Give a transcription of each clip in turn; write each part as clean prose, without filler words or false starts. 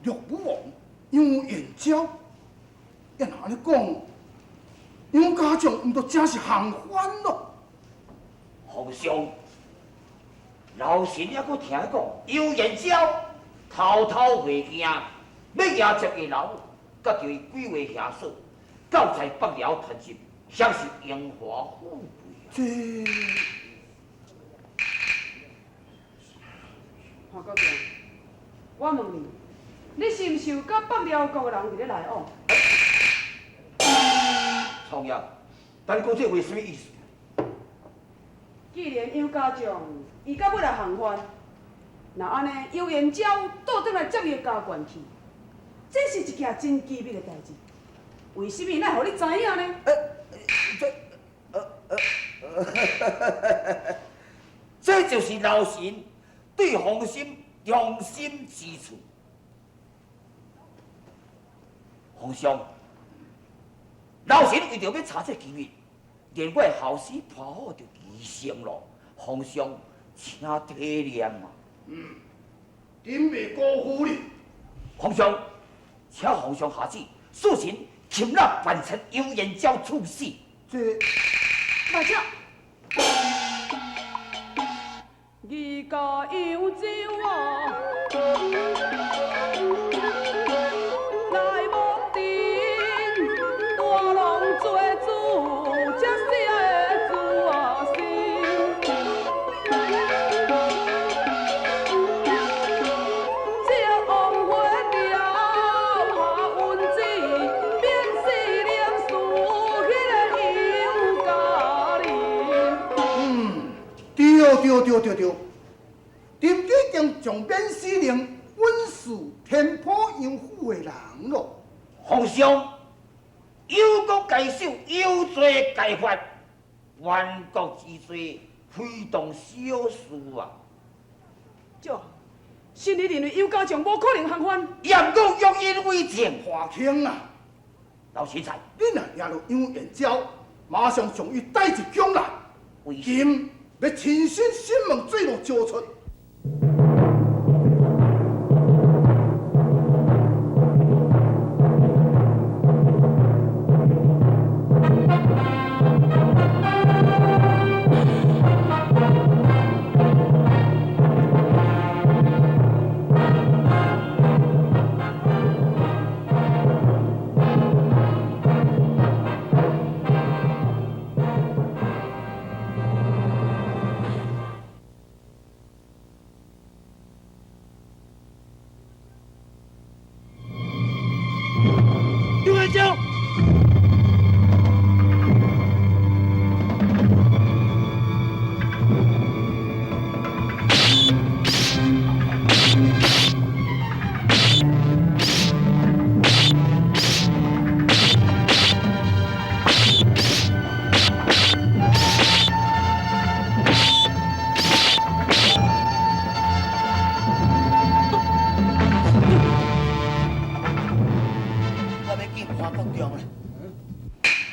岳武王杨延昭，也若安尼讲，杨家将毋都真是行反咯。皇上，老臣还佫听讲，杨延昭偷偷回京，要迎接伊老母，甲着伊几位下属，到在北辽团集，享受荣华富贵。这黄国强，我问你，你是毋是有甲北辽国的人伫咧来往？创业，但讲这话什么意思？既然杨家将伊到尾来行犯，那安尼杨延昭倒转来接伊的家眷去，这是一件真机密的代志。为什么咱互你知影呢？这就是老臣对皇心用心之处。皇上，老臣为着要查这机密，连我的后事破好就牺牲了。皇上，请体谅啊！恁未辜负你。皇上，请皇上下旨，速请擒拿叛臣杨延昭处死。这来者，二家扬州啊，来望定大龙做主，这些主啊心。这王回调下文字，免死念书，迄个杨家人。对，林已经将免死令允许天破杨府的人咯。皇上，有国该守，有罪该罚，冤国之罪，非当小事啊！这，心里认为杨家将无可能行犯。严公用因为情，华卿啊，老臣在。你若惹到杨延昭，马上将伊带入宫内，为今要亲身审问罪路交出。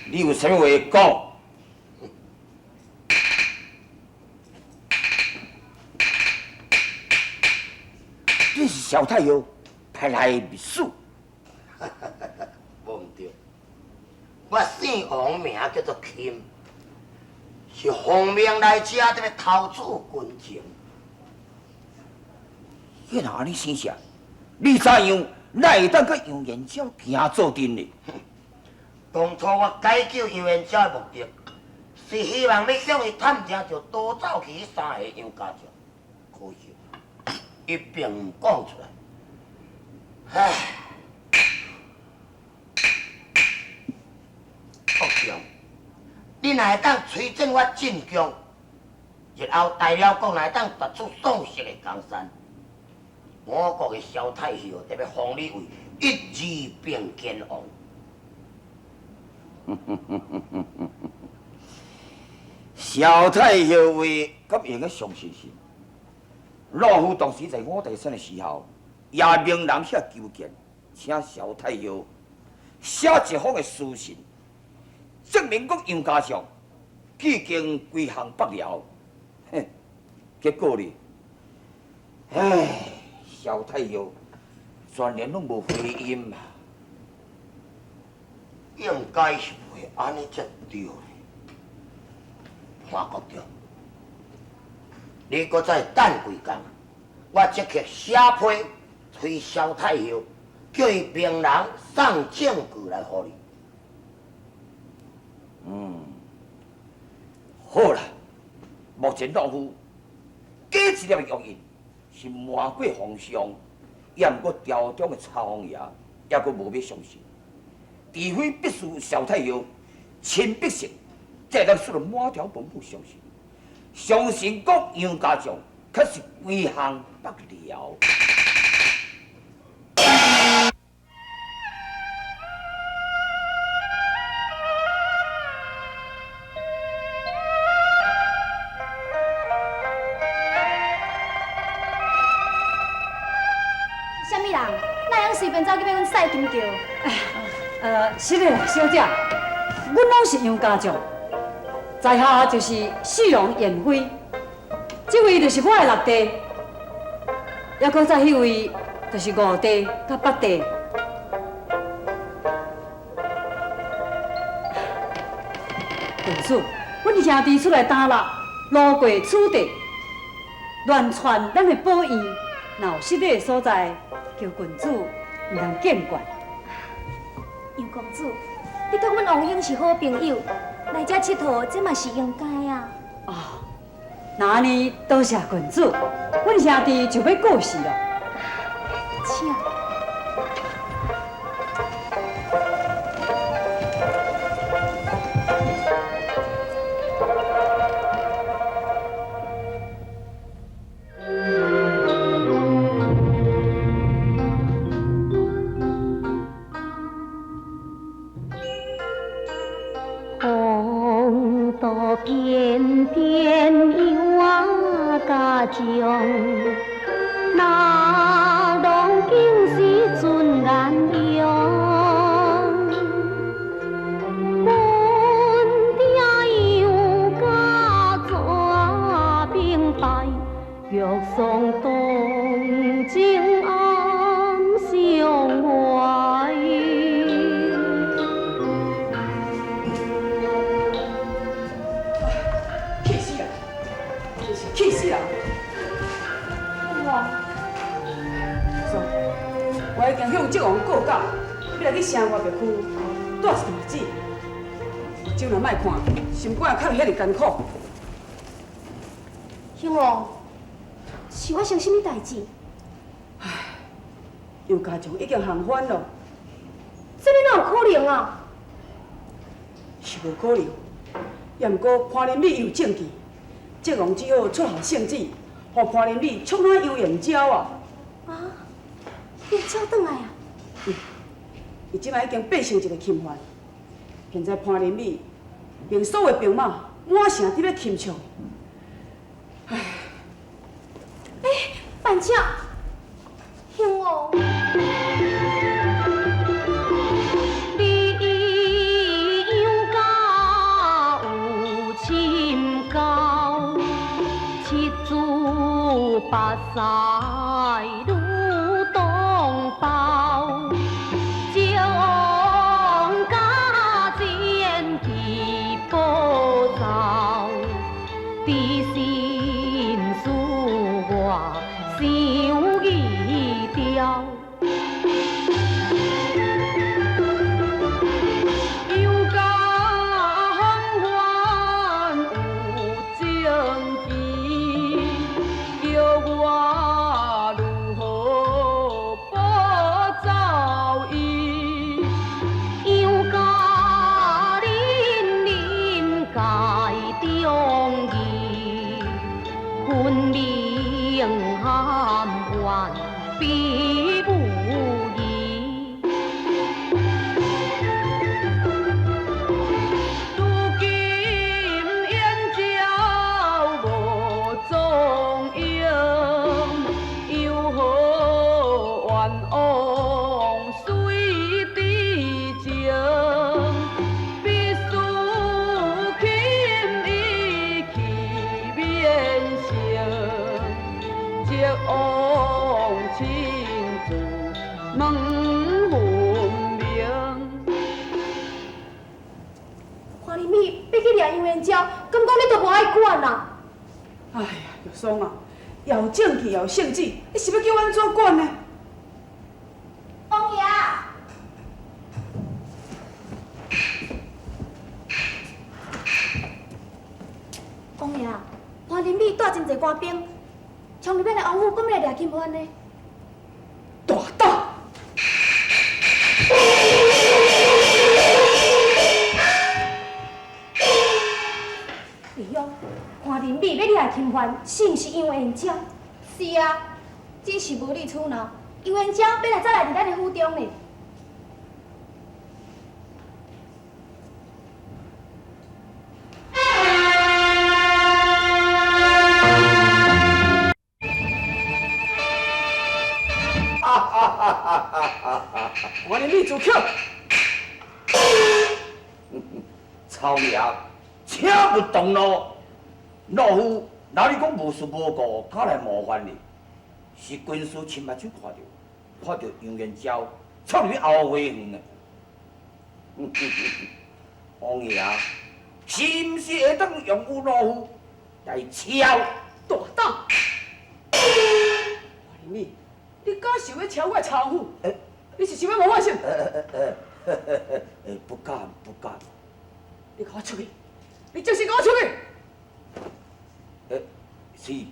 你有啥物话讲？你是小太后派来的秘书？无毋对，我姓王，名叫做钦，是奉命来遮要偷取军情。你若安尼生啥？你怎样哪会当甲杨延昭行做阵呢？当初我解救杨延昭的目的，是希望要向伊探听，就多走去3个杨家将，可惜伊并毋讲出来。唉，国强，你若会当推荐我进宫，日后大辽国若会当拔出壮实的江山，我国的萧太后特要封你为一日并肩王。小太后话敢会个相信是？老夫当时在我大生的时候，也命人写求见，请小太后写一封的书信，证明讲杨家将已经归降北辽。哼，结果呢？唉，小太后全然拢无回音嘛。应该是会安尼才对咧。潘国长，你搁再等几工，我即刻写批催萧太后，叫伊命人送证据来互你。好啦，目前老夫假一粒的药引是瞒过皇上，也毋过朝中的曹王爷也阁无要相信，除非必须萧太后亲笔信，才能使得满朝文武相信。相信讲杨家将确实威行不了。什么人？哪样随便走去要阮赛金桥？是的，小姐，阮拢是杨家将，在下就是四龙燕飞，这位就是我的六弟，还搁再迄位就是五弟甲八弟。郡主，阮兄弟出来打猎，路过此地，乱窜咱的宝院，若有失礼的所在，求郡主毋通见怪。杨公主，你甲阮王英是好朋友，来遮佚佗，这嘛是应该啊。那安尼多谢郡主，阮兄弟就要过世了。请。红豆偏偏有我家将，那拢竟是准眼阳。本地有家怎明白，玉松动情暗相怀。气死人！哇！我已经向这王告假，要来去城外别区住一段日子。怎若莫看，心肝也较遐尼艰苦。兄王，是我生什么代志？杨家将已经行反了，这边哪有可能啊？是无可能。也毋过潘林美有证据。这王只好出下圣旨，让潘林美速拿幽燕鸟啊！啊，燕鸟转来啊！伊即摆已经爬成一个钦犯，现在潘林美并所有兵马满城伫咧钦唱。班长，兄王。八塞如东包，将家前提报造，地心事我想意调。中义你都无爱管啦。哎呀，玉松啊，要正气要圣旨，你是要叫我安怎管呢？王爷，王爷，潘林美带真侪官兵，从入面的王府，敢要来掠金环呢？大胆！李勇，潘林美要掠金环，是毋是因为冤家？是啊，真是无理取闹。冤家本来早来伫咱的府中呢。我的你主客，草爷，请勿动怒。老夫哪里讲无事无故，敢来冒犯你？是军师亲目睭看到杨元昭出入后花园的。王爷，是毋是会当用有老夫来敲？大胆！我的你敢想要敲我的巢府？你是想要谋我性？不敢不敢。你给我出去！你就是给我出去！是。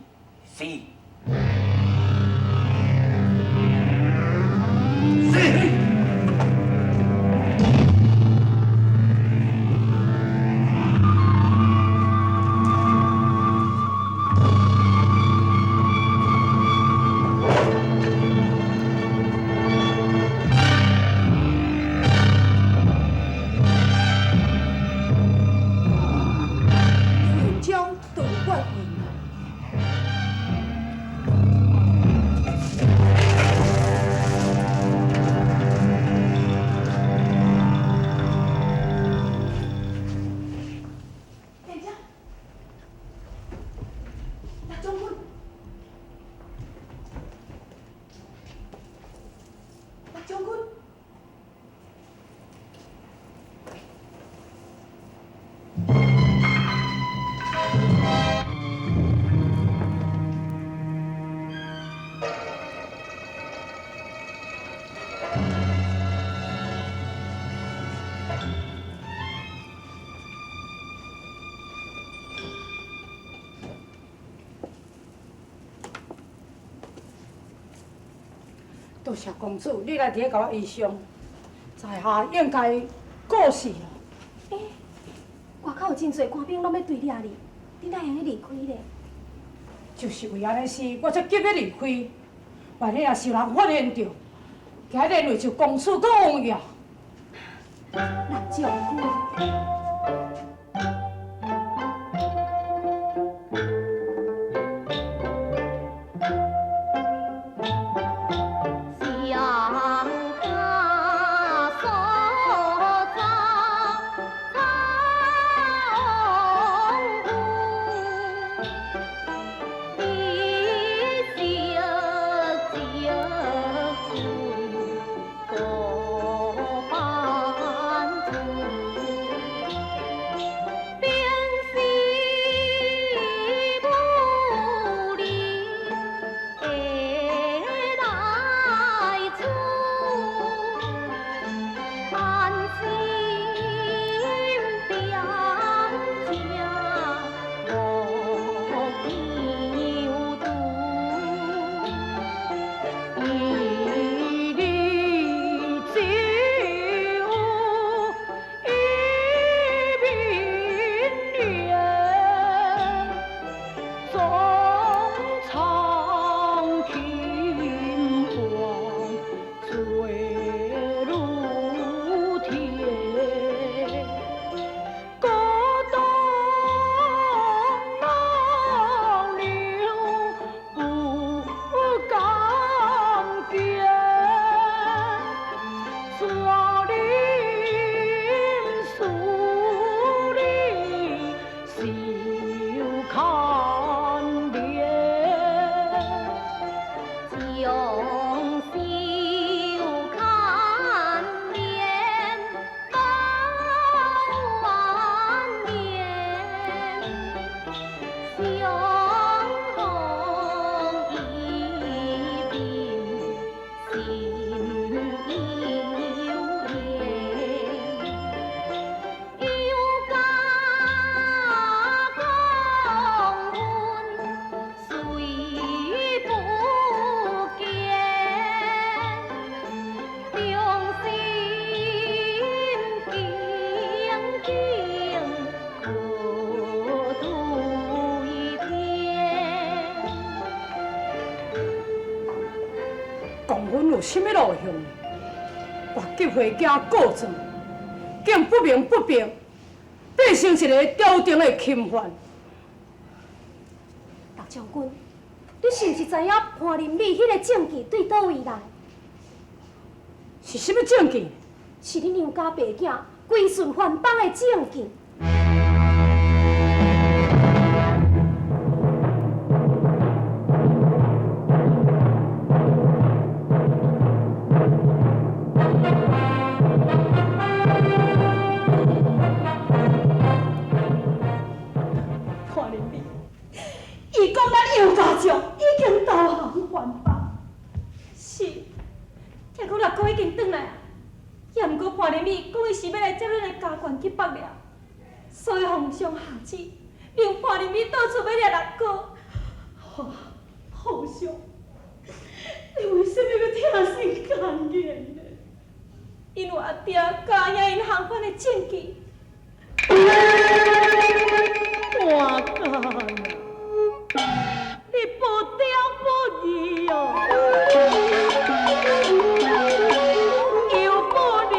多谢公主，你来伫咧甲我医伤，在下应该过世了。外口有真侪官兵拢要对掠你，你哪会用离开咧？就是为安尼事，我才急要离开。万一若是有人发现着，今日为就公主搁王爷。蓝将军。有什么路向？越级回家告状，竟不明不白，变成一个朝廷的钦犯。大将军，你是毋是知影潘林美迄个证据对倒位来？是什么证据？是恁娘家白囝归顺藩邦的证据。伊讲咱杨家将已经投降还邦，是，听讲六哥已经转来啊，也毋过潘林美讲伊是要来接咱的家眷去北寮，所以皇上下旨，令潘林美到处要掠六哥。皇上，你为什么要听信谗言呢？因为阿爹假影因行犯的证据。我干。你不调不义哦，又不仁，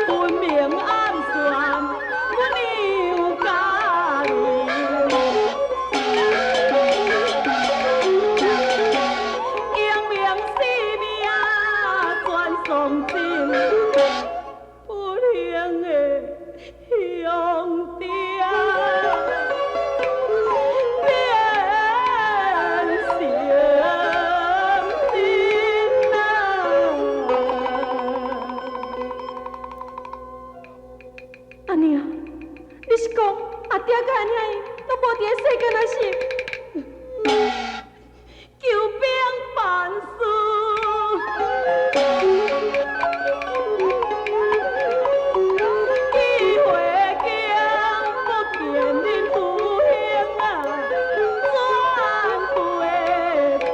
分明暗算我娘家人，英明性命全丧尽，不良的兄弟。阿爹甲阿娘都无伫世间啊是救兵办事，几回惊不见恁父兄啊，转回头。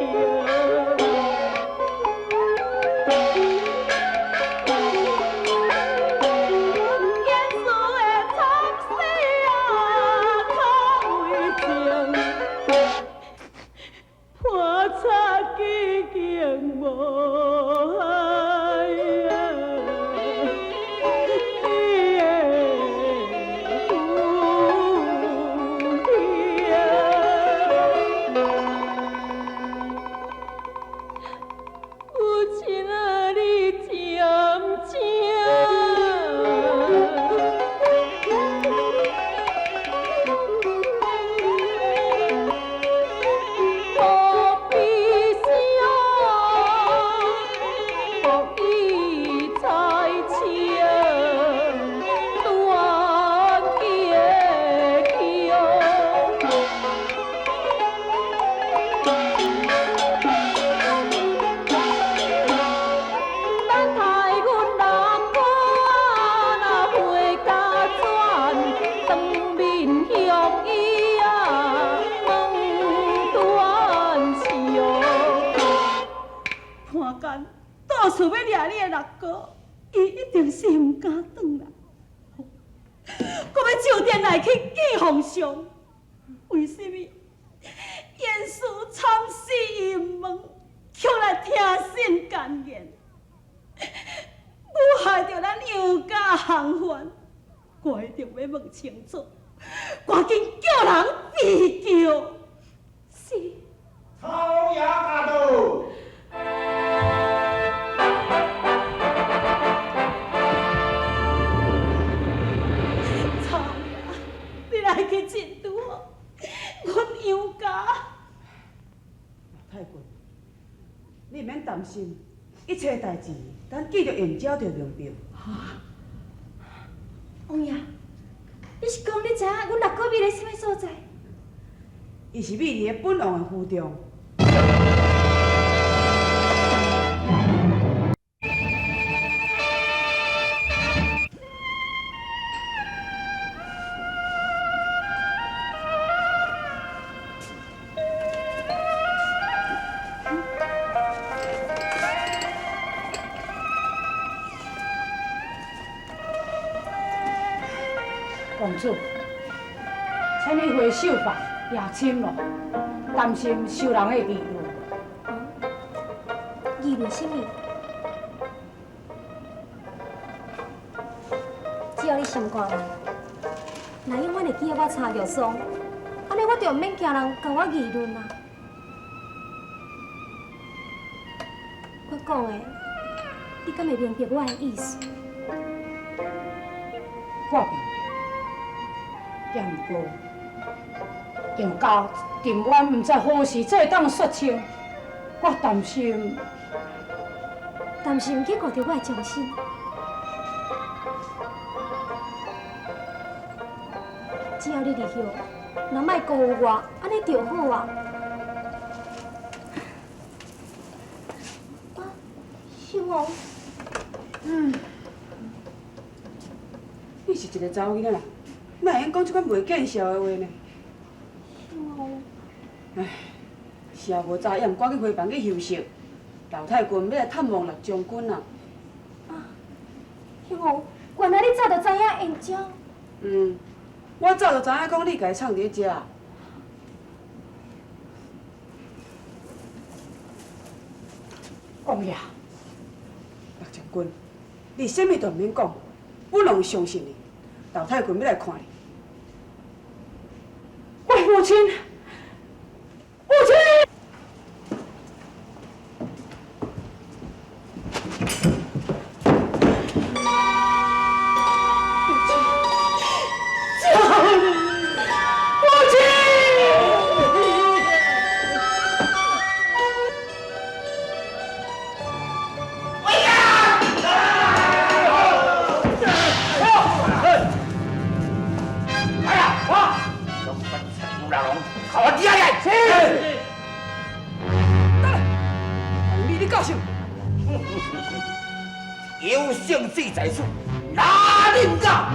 到处要掠你的六哥，伊一定是毋敢转来。我要召电来去见皇上，为什么严氏惨死阴门，却来听信谗言？我害着咱杨家行犯，我一定要问清楚，赶紧叫人避救。是。草衙驾到。来去进都好，阮杨家。太君，你免担心，一切代志咱记着燕昭着明白。王爷，你是讲你知影阮六哥秘在什么所在？伊是美丽的本王的夫中。公主，请你回手法也深咯，担心受人的议论。议论什么？只要你心肝硬，若永远会记得我差玉霜，安尼我就毋免惊人甲我议论啊。我讲的，你敢会明白我的意思？我明白，也毋过，杨家定远毋知何时才会当说清，我担心。担心去顾着我的忠心。只要你离去，若莫辜负我，安尼就好啊。啊，小王，你是一个查某囡仔啦，哪会用讲即款袂见笑的话呢？小王，唉，是啊，无早也毋赶去回房去休息。老太君要来探望六将军啊。小王，原来你早就知影燕娇。我早就知影讲你家创伫遮。王爷，六将军，你啥物都毋免讲，我拢会相信你。老太君要来看你。我母亲，母亲。有胜势在此，哪能敢？